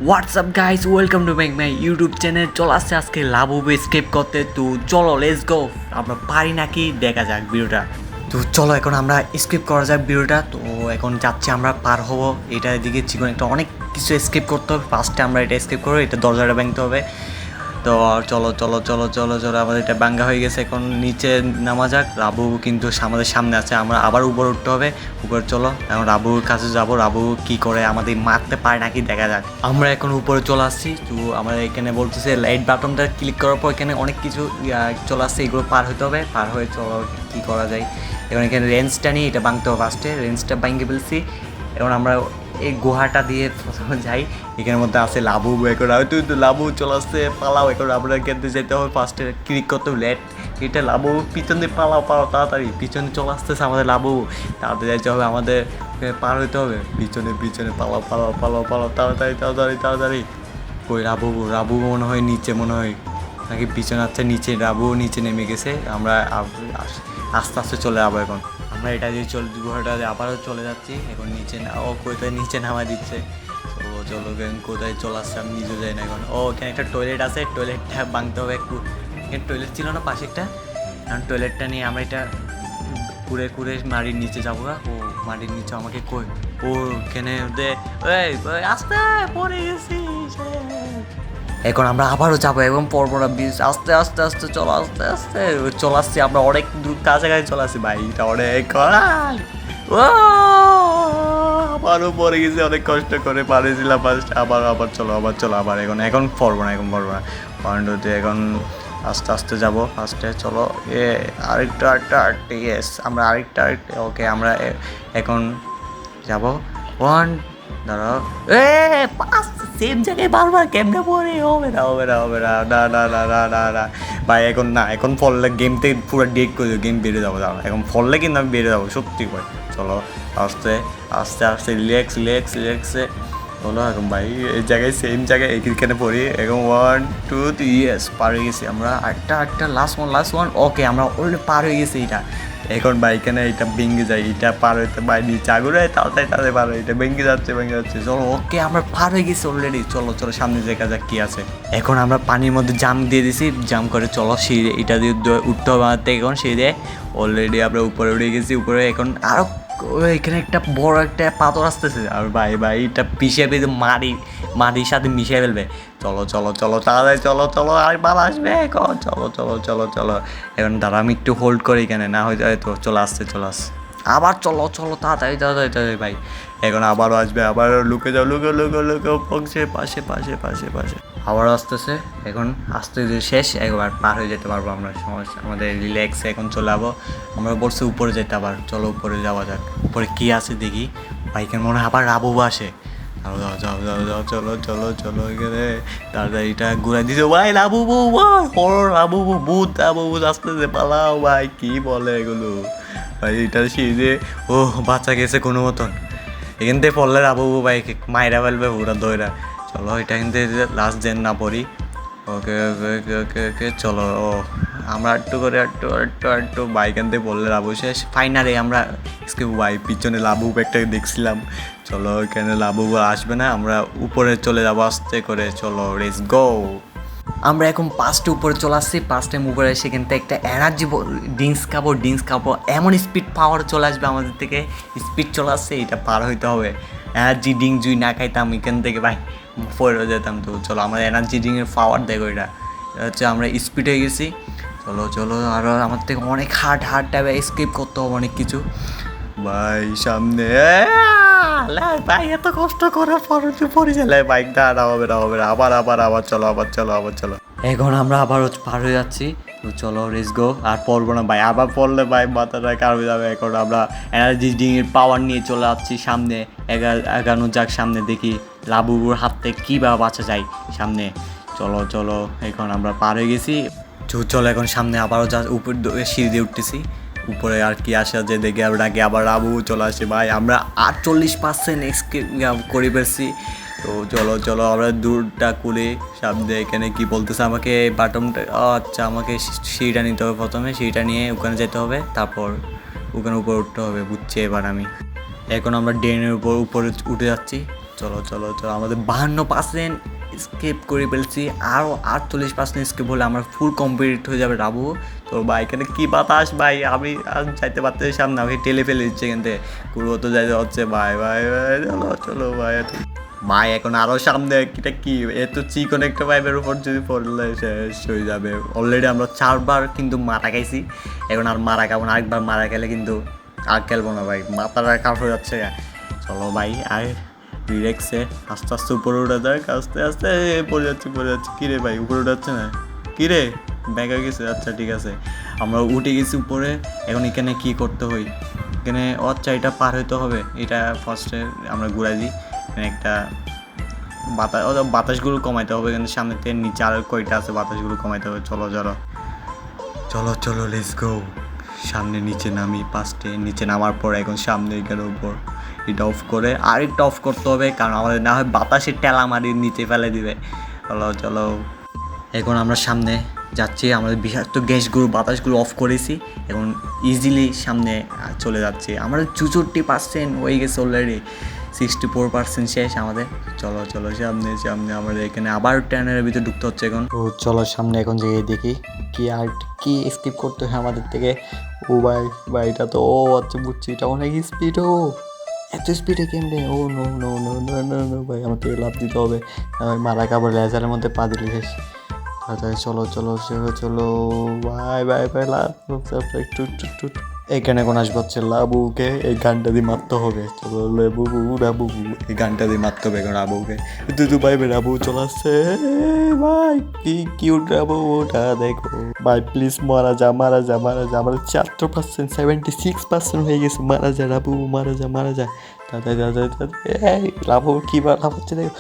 WhatsApp guys, welcome to my YouTube channel. চলে আসছে আজকে লাবুবে স্কেপ করতে। তো চলো লেটস গো, আমরা পারি নাকি দেখা যাক ভিডিওটা। তো চলো এখন আমরা স্কিপ করা যাক ভিডিওটা। তো এখন যাচ্ছি, আমরা পার হব এটার দিকে। চিকন একটা অনেক কিছু স্কিপ করতে হবে। ফার্স্টে আমরা এটা স্কিপ করবো, এটা দরজাটা ভাঙতে হবে। তো চলো চলো চলো চলো চলো, আমাদের এটা ভাঙ্গা হয়ে গেছে। এখন নিচে নামা যাক। রাবু কিন্তু আমাদের সামনে আছে, আমরা আবার উপরে উঠতে হবে। উপরে চলো, এখন রাবুর কাছে যাবো। রাবু কি করে, আমাদের মারতে পারে নাকি দেখা যাক। আমরা এখন উপরে চলে আসছি। তো আমরা এখানে বলতেছে লাইট বাটনটা ক্লিক করার পর এখানে অনেক কিছু চলে আসছে, এগুলো পার হতে হবে। পার হয়ে চলো কী করা যায়। এখন এখানে রেঞ্জটা নিয়ে এটা ভাঙতে হবে। ফার্স্টে রেঞ্জটা ভাঙে ফেলছি। এখন আমরা এই গুহাটা দিয়ে প্রথমে যাই। এখানের মধ্যে আছে লাবু। এখন হয়তো লাবু চলে আসছে, পালাও। এখন আমরা কেনতে যেতে হবে, ফার্স্টে ক্লিক করতে হবে লেট। এটা লাবু পিছন দিয়ে পালাও পালাও তাড়াতাড়ি, পিছনে চলে আসতেছে আমাদের লাবু। তাড়াতাড়ি যাইতে হবে, আমাদের পার হইতে হবে। পিছনে পিছনে পালাও পালাও পালাও পালাও তাড়াতাড়ি তাড়াতাড়ি তাড়াতাড়ি। কই রাবু? রাবু মনে হয় নিচে, মনে হয় নাকি পিছনে আছে নিচে। রাবু নিচে নেমে গেছে। আমরা আস্তে আস্তে চলে যাবো। এখন আমরা এটা দিয়ে গুহাটা আবারও চলে যাচ্ছি। এখন নিচে ও কোথায় নিচে নামা দিচ্ছে। তো চলো কোথায় চলে আসছে, আমি নিজে যাই না এখন। ও এখানে একটা টয়লেট আছে, টয়লেটটা ভাঙতে হবে একটু। এখানে টয়লেট ছিল না পাশে একটা, কারণ টয়লেটটা নিয়ে আমরা এটা কুড়ে কুড়ে মাটির নিচে যাবো। ও মাটির নিচে আমাকে কই, ও এখানে আস্তে পড়ে গেছি। এখন আমরা আবারও যাবো এবং পরপরা বীজ আস্তে আস্তে আস্তে চলো, আস্তে আস্তে চলে আসছি। আমরা অনেক দূর কাছাকাছি চলে আসছি ভাই, এটা অনেক ও আবারও পরে গেছি, অনেক কষ্ট করে পারেছিলাম ফার্স্ট। আবার আবার চলো, আবার চলো, আবার এখন এখন পড়বো না, এখন পড়বো না। পয়েন্টতে এখন আস্তে আস্তে যাবো। ফার্স্টে চলো আরেকটা ইয়েস, আমরা আরেকটা ওকে। আমরা এখন যাবো। ওয়ান, দাঁড়াও। পাঁচ সেম জায়গায় বারবার কেমনে পড়ে, হবে না হবে না হবে না, না না না না না না ভাই। এখন না, এখন ফললে গেম থেকে পুরো ডেট করে দেবো, গেম বেড়ে যাবো। দাঁড়া, এখন ফললে কিন্তু আমি বেড়ে যাবো সত্যি ভাই। চলো আস্তে আস্তে আস্তে রিল্যাক্স রিল্যাক্স রিল্যাক্সে চলো। এখন ভাই এই জায়গায় সেম জায়গায় এইখানে পড়ি। এখন 1 2 3 ইয়েস, পার হয়ে গেছি আমরা। আটটা লাস্ট ওয়ান ওকে, আমরা অলরেডি পার হয়ে গেছি এটা। এখন বাইখানে এটা ভেঙে যায়, এটা পার হইতে ভাই নিচে আগুনে তাড়াতাড়ি তাড়াতাড়ি পার হয়, এটা ভেঙে যাচ্ছে ভেঙে যাচ্ছে। চলো ওকে, আমরা পার হয়ে গেছি অলরেডি। চলো চলো সামনে দেখা যাক কি আছে। এখন আমরা পানির মধ্যে জাম্প দিয়ে দিছি, জাম্প করে চলো সিঁড়ি, এটা দিয়ে উঠতে হবে আমাদের। এখন সিঁড়ি অলরেডি আমরা উপরে উঠে গেছি। উপরে এখন আরও এখানে একটা বড় একটা পাথর আসতেছে, আর ভাই ভাই এটা পিছিয়ে পেয়ে মাটির সাথে মিশিয়ে ফেলবে। চলো চলো চলো তাড়াতাড়ি চলো চলো, আর বাল আসবে এখন। চলো চলো চলো চলো, এখন দাঁড়া আমি একটু হোল্ড করি, এখানে না হয়ে যায় তো। চলে আসছে চলে আসছে, আবার চলো চলো তাড়াতাড়ি তাড়াতাড়ি তাড়াতাড়ি ভাই। এখন আবারও আসবে, আবারও লুকে যাও, লুকে লুকে লুকে পৌঁছে পাশে পাশে পাশে পাশে। আবারও আসতেছে। এখন আসতে শেষ, একবার পার হয়ে যেতে পারবো আমরা, সমস্যা আমাদের রিল্যাক্সে। এখন চলে যাবো। আমরা বলছি উপরে যেতে, আবার চলো উপরে যাওয়া যাক। উপরে কী আছে দেখি। বাইকের মনে হয় আবার রাবু আসে। যাও যাও যাও যাও যাও, চলো চলো চলো এখানে তাড়াতাড়ি এটা ঘুরাই দিছে ভাই। লাবুবু ভাই, হরর লাবুবু, ভূত লাবুবু আসতেছে, পালাও ভাই। কি বলে এগুলো ভাই, এটা সিঁড়ে ও বাচ্চা গেছে কোনো মতন। এখান থেকে পড়লে লাবুবু ভাই মাইরা ফেলবে পুরা দইরা। চলো এটা কিন্তু লাস্ট জেন না পড়ি। ওকে ওকে ওকে ওকে ওকে চলো। ও আমরা একটু করে একটু একটু একটু বাইক আনতে বললে লাবু শেষ। ফাইনালি আমরা ভাই পিছনে লাবু একটা দেখছিলাম। চলো এখানে লাবু আসবে না, আমরা উপরে চলে যাবো আস্তে করে। চলো লেটস গো। আমরা এখন পাঁচটা উপরে চলে আসছি। পাঁচ টাইম উপরে এসে এখান থেকে একটা এনার্জি ড্রিঙ্কস খাবো। এমন স্পিড পাওয়ার চলে আসবে আমাদের থেকে, স্পিড চলে আসছে, এটা পার হইতে হবে। এনার্জি ড্রিঙ্ক যদি না খাইতাম এখান থেকে ভাই পড়ে যেতাম। তো চলো আমরা এনার্জি ড্রিঙ্কের পাওয়ার দেখো, এটা হচ্ছে আমরা স্পিড হয়ে গেছি। চলো চলো, আরও আমার থেকে অনেক হার্ড টাইপে স্কিপ করতে হবে অনেক কিছু ভাই। সামনে ভাই এত কষ্ট করে পড়ে গেলে বাইক দাঁড়া হবে না হবে না। আবার আবার আবার চলো, আবার চলো আবার চলো। এখন আমরা আবার পার হয়ে যাচ্ছি। তো চলো রেস গো। আর পড়বো না ভাই, আবার পড়লে ভাই মাথাটা খারাপ হয়ে যাবে। এখন আমরা এনার্জি ড্রিঙ্কের পাওয়ার নিয়ে চলে যাচ্ছি সামনে। এগানো যাক সামনে, দেখি লাবুবুর হাত থেকে কীভাবে বাঁচা যায় সামনে। চলো চলো, এখন আমরা পার হয়ে গেছি। চলো এখন সামনে আবারও যা উপর সিঁড়ি দিয়ে উঠতেছি। উপরে আর কি আসা যে দেখে আমরা ডাকে আবার রাবু চলে আসে ভাই। আমরা 48% করে ফেলছি। তো চলো চলো আমরা দূরটা খুলে সামনে। এখানে কি বলতেছে আমাকে, বাটনটা আচ্ছা আমাকে সিঁড়িটা নিতে হবে প্রথমে। সিঁড়িটা নিয়ে ওখানে যেতে হবে, তারপর ওখানে উপরে উঠতে হবে, বুঝছি এবার আমি। এখন আমরা ড্রেনের উপরে উঠে যাচ্ছি। চলো চলো চলো, আমাদের 52% স্কেপ করে ফেলছি, আরও 48% স্কেপ হলে আমার ফুল কমপ্লিট হয়ে যাবে রাবু। তো ভাই এখানে কী বাতাস ভাই, আমি আর যাইতে পারতেছি সামনে, আমাকে টেলে ফেলে দিচ্ছে এখান থেকে, পুরো তো যাইতে হচ্ছে ভাই ভাই ভাই, চলো চলো ভাই। ভাই এখন আরও সামনে, এটা কি এত চিকন একটা পাইপের উপর যদি পড়লে শেষ হয়ে যাবে। অলরেডি আমরা 4বার কিন্তু মারা খাইছি, এখন আর মারা খাবো না, আরেকবার মারা খেলে কিন্তু আর খেলবো না ভাই, মাথাটা খারাপ হয়ে যাচ্ছে। চলো ভাই আর রিল্যাক্সে আস্তে আস্তে উপরে উঠে যাক, আস্তে আস্তে পড়ে যাচ্ছে কিরে ভাই উপরে উঠে যাচ্ছে না কিরে, ব্যাগ হয়ে গেছে। আচ্ছা ঠিক আছে, আমরা উঠে গেছি উপরে। এখন এখানে কি করতে হয়, এখানে আচ্ছা এটা পার হইতে হবে, এটা ফার্স্টে আমরা ঘুরাই দিই। একটা বাতাসগুলো কমাইতে হবে, কিন্তু সামনে থেকে নিচে আর কয়টা আছে, বাতাসগুলো কমাইতে হবে। চলো চলো চলো চলো লেটস গো। সামনে নিচে নামি, ফার্স্টে নিচে নামার পর এখন সামনে এখানে উপর এটা অফ করে আরেকটা অফ করতে হবে, কারণ আমাদের না হয় বাতাসের টেলা মারি নিচে ফেলে দিবে। চলো চলো, এখন আমরা সামনে যাচ্ছি, আমাদের বিষাক্ত গ্যাসগুলো বাতাসগুলো অফ করেছি, এখন ইজিলি সামনে চলে যাচ্ছি। আমাদের 64% হয়ে গেছে অলরেডি, 64% শেষ আমাদের। চলো চলো সামনে সামনে, আমাদের এখানে আবার ট্রেনের ভিতরে ঢুকতে হচ্ছে এখন। ও চলো সামনে এখন যেয়ে দেখি কি আর কি স্কিপ করতে হয় আমাদের থেকে। ও ভাই ভাই এটা তো, ও আচ্ছা বুঝছি, এটা অনেক স্পিড। ও এত স্পিডে কেমনে, ও no no no no no no ভাই, আমাকে লাভ দিতে হবে, মারা কাবার লেজারের মধ্যে পা দিলে শেষ। তাড়াতাড়ি চলো চলো চলো চলো ভাই ভাই ভাই, লাভ একটু একটু একটু। এখানে কোন আসবে হচ্ছে লাবুকে, এই গানটা দিয়ে মারতে হবে। চলো লেবু রাবু, এই গানটা দিয়ে মারতে হবে এখন রাবুকে। তুই ভাই রাবু চলে আসছে ভাই, কি কিউট রাবু ওটা দেখো ভাই, প্লিজ মারা যা মারা যা মারা যা, আমাদের 4%, 76% হয়ে গেছে, মারা যা রাবু মারা যা মারা যা। তাড়াতাড়ি তাড়াতাড়ি তাড়াতাড়ি, লাবু কি বা লাভ হচ্ছে দেখো,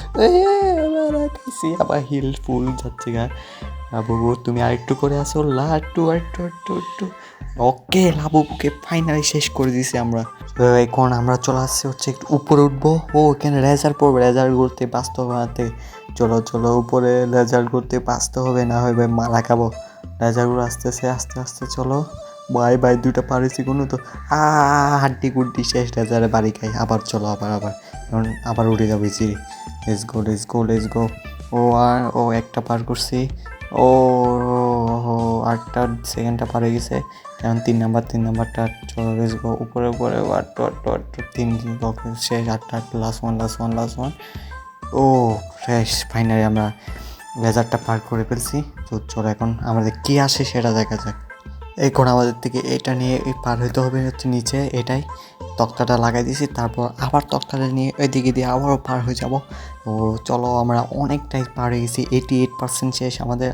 আবার হিল ফুল যাচ্ছে গা। লাবু তুমি আরেকটু করে আসো, লাট্টু আটটু আটটু আটটু। ওকে লাবুকে ফাইনালি শেষ করে দিছি আমরা। এখন আমরা চলে আসছি হচ্ছে একটু উপরে উঠবো। ও এখানে রেজাল্ট পড়বে, রেজাল্ট করতে বাঁচতে হবে হাতে। চলো চলো উপরে রেজাল্ট করতে বাঁচতে হবে, না হয় ভাই মারা খাবো। রেজাল্টগুলো আসতেছে আস্তে আস্তে, চলো ভাই ভাই, 2টা পারেছি কোনো তো হাড্ডি গুড্ডি শেষ, রেজাল্টে বাড়ি খাই। আবার চলো আবার আবার, এখন আবার উঠে যাবো সিঁড়ি। Let's go let's go let's go. ও একটা পার করছি, ও 8টা পার হয়ে গেছে, এখন 3 নাম্বারটা। চলো লেটস গো উপরে উপরে, আটটু আটটু আটটু, 3 শেষ, 8টা লাস্ট ওয়ান। ও শেষ, ফাইনালি আমরা লেজারটা পার করে ফেলছি। তো চলো এখন আমাদের কী আসে সেটা দেখা যাক। এখন আমাদের থেকে এটা নিয়ে পার হইতে হবে হচ্ছে নিচে, এটাই তক্তাটা লাগাই দিয়েছি, তারপর আবার তক্তাটা নিয়ে ওইদিকে দিয়ে আবারও পার হয়ে যাব। তো চলো আমরা অনেকটাই পার হয়ে গেছি, 88% শেষ আমাদের,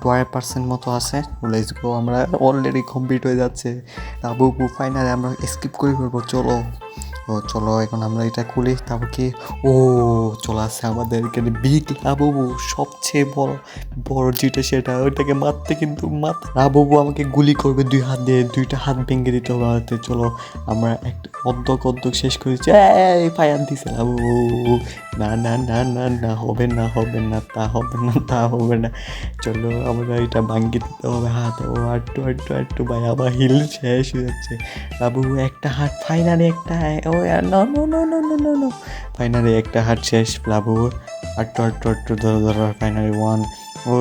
12% মতো আছে। লেটস গো, আমরা অলরেডি কমপ্লিট হয়ে যাচ্ছে। আবু ফাইনালি আমরা স্কিপ করে ফেলবো। চলো ও চলো এখন আমরা এটা খুলি, তারপর কি ও চলে আসছে আমাদের এখানে বিগ লাবুবু, সবচেয়ে বড় যেটা সেটা, ওইটাকে মারতে কিন্তু লাবুবু আমাকে গুলি করবে 2 হাত দিয়ে, 2টা হাত ভেঙে দিতে হবে হাতে। চলো আমরা একটা অর্ধক শেষ করেছি, ফায়ার দিছে লাবুবু। না না না না না, হবে না হবে না, তা হবে না তা হবে না। চলো আমরা এটা ভাঙ্গি দিতে হবে হাত। ও আটটু আটটু আটটু ভাই, আমার হিল শেষ হয়ে যাচ্ছে। বাবু একটা হাত, ফাইনালি একটা, ও no no no no no no no, finally একটা হাত শেষ বাবুর। আটটু আটটু আটটু ধরো ধরো, ফাইনালি 1। ও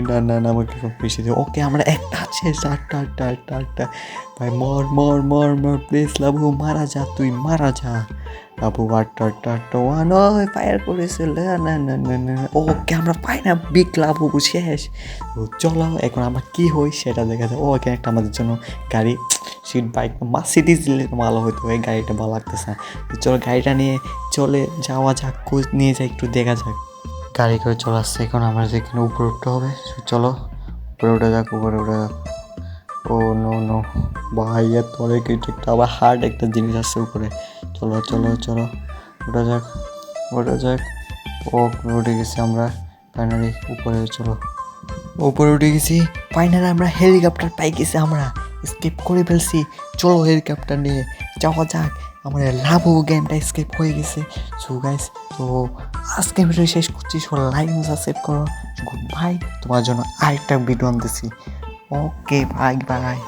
না না না, আমাকে বেশি দিয়ে। ওকে আমরা একটা হাত শেষ, আটটা ভাই, মর মর মর মর প্লিজ লাবু, মারা যা তুই মারা যা বাবু। আটটা 1, ও ফায়ার করেছে, না না না না না, ওকে আমরা পাই না, বিগ লাবু শেষ। তো চলো এখন আমরা কি হই সেটা দেখা যায়। ও এখানে একটা আমাদের জন্য গাড়ি, সিট বাইক মার্সিডিজ দিলে ভালো হতো, এই গাড়িটা ভালো লাগতেছে না। চলো গাড়িটা নিয়ে চলে যাওয়া যাক, খোঁজ নিয়ে যাই, একটু দেখা যাক। গাড়ি করে চলে আসছে, এখন আমরা যেখানে উপরে উঠতে হবে। চলো উপরে উঠে যাক, উপরে উঠে যাক। ও নো নো ভাই, এর তোরে কিছু একটা আবার হার্ড একটা জিনিস আসছে উপরে। চলো চলো চলো উঠে যাক উঠে যাক। ও উঠে গেছি আমরা ফাইনালি উপরে। চলো উপরে উঠে গেছি ফাইনালি, আমরা হেলিকপ্টার পাই গেছি, আমরা স্কেপ করে ফেলছি। চলো হেলিকপ্টার নিয়ে যাওয়া যাক, আমার লাভও গেমটা স্কেপ হয়ে গেছে। সো গাইস, তো আজকে ভিডিও শেষ করছি, সবাই লাইক সাবস্ক্রাইব করো। গুড বাই, তোমার জন্য আরেকটা ভিডিও আনতেছি। Okay bye by.